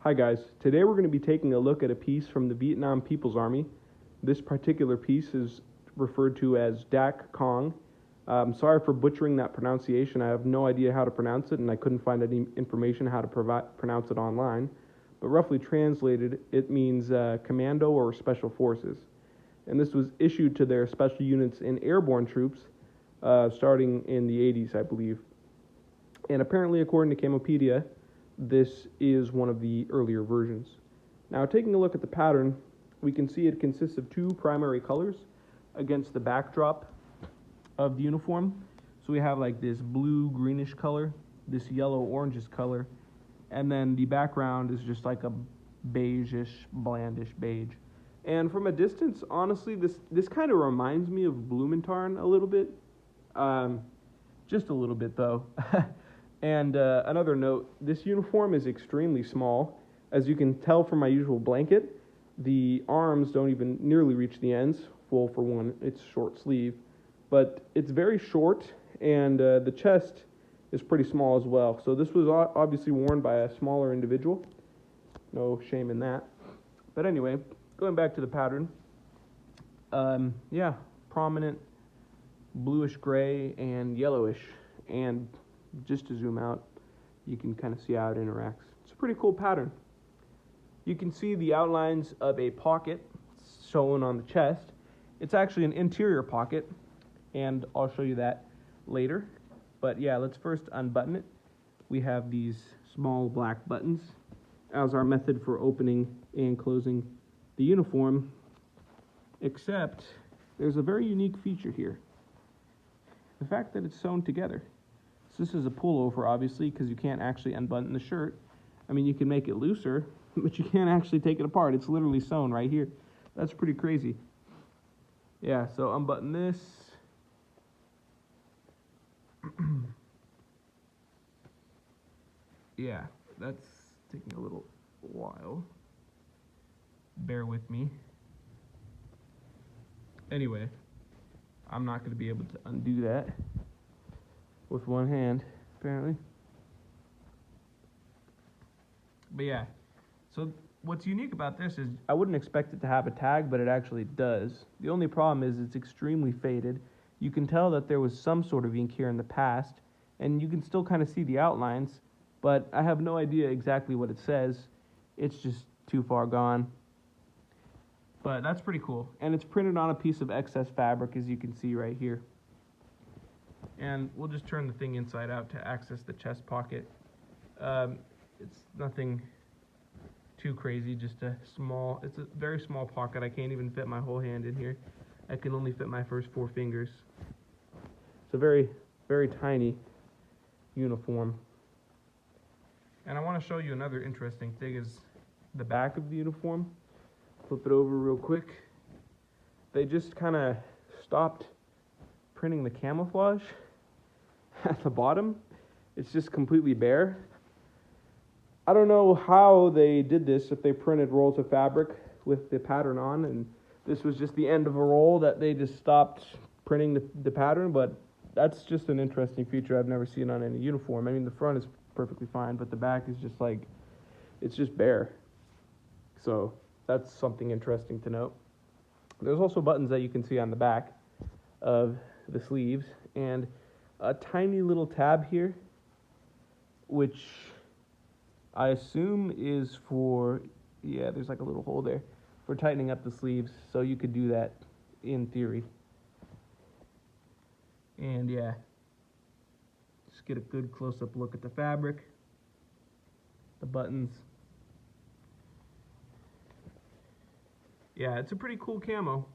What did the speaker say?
Hi guys, today we're going to be taking a look at a piece from the Vietnam People's Army. This particular piece is referred to as Cong. I'm sorry for butchering that pronunciation. I have no idea how to pronounce it and I couldn't find any information how to pronounce it online. But roughly translated, it means commando or special forces. And this was issued to their special units and airborne troops starting in the 80s, I believe. And apparently, according to Camopedia, this is one of the earlier versions. Now, taking a look at the pattern, we can see it consists of two primary colors against the backdrop of the uniform. So we have like this blue-greenish color, this yellow-orangish color, and then the background is just like a beige-ish, blandish beige. And from a distance, honestly, this kind of reminds me of Blumentarn a little bit. Just a little bit, though. And another note, this uniform is extremely small. As you can tell from my usual blanket, the arms don't even nearly reach the ends. Well, for one, it's short sleeve. But it's very short, and the chest is pretty small as well. So this was obviously worn by a smaller individual. No shame in that. But anyway, going back to the pattern. Prominent bluish gray and yellowish. And just to zoom out, you can kind of see how it interacts. It's a pretty cool pattern. You can see the outlines of a pocket shown on the chest. It's actually an interior pocket, and I'll show you that later. But yeah, let's first unbutton it. We have these small black buttons as our method for opening and closing the uniform, except there's a very unique feature here. The fact that it's sewn together. So this is a pullover, obviously, because you can't actually unbutton the shirt. I mean, you can make it looser, but you can't actually take it apart. It's literally sewn right here. That's pretty crazy. Yeah, so unbutton this. Yeah, that's taking a little while. Bear with me. Anyway, I'm not going to be able to undo that with one hand, apparently. But yeah, so what's unique about this is I wouldn't expect it to have a tag, but it actually does. The only problem is it's extremely faded. You can tell that there was some sort of ink here in the past, and you can still kind of see the outlines, but I have no idea exactly what it says. It's just too far gone. But that's pretty cool. And it's printed on a piece of excess fabric, as you can see right here. And we'll just turn the thing inside out to access the chest pocket. It's nothing too crazy, just it's a very small pocket. I can't even fit my whole hand in here. I can only fit my first 4 fingers. It's a very, very tiny uniform. And I want to show you another interesting thing is the back of the uniform. Flip it over real quick. They just kind of stopped printing the camouflage at the bottom. It's just completely bare. I don't know how they did this, if they printed rolls of fabric with the pattern on and this was just the end of a roll that they just stopped printing the pattern, but that's just an interesting feature I've never seen on any uniform. I mean, the front is perfectly fine, but the back is just like, it's just bare. So that's something interesting to note. There's also buttons that you can see on the back of the sleeves and a tiny little tab here, which I assume is for, yeah, there's like a little hole there, for tightening up the sleeves, so you could do that in theory. And yeah, just get a good close-up look at the fabric, the buttons. Yeah, it's a pretty cool camo.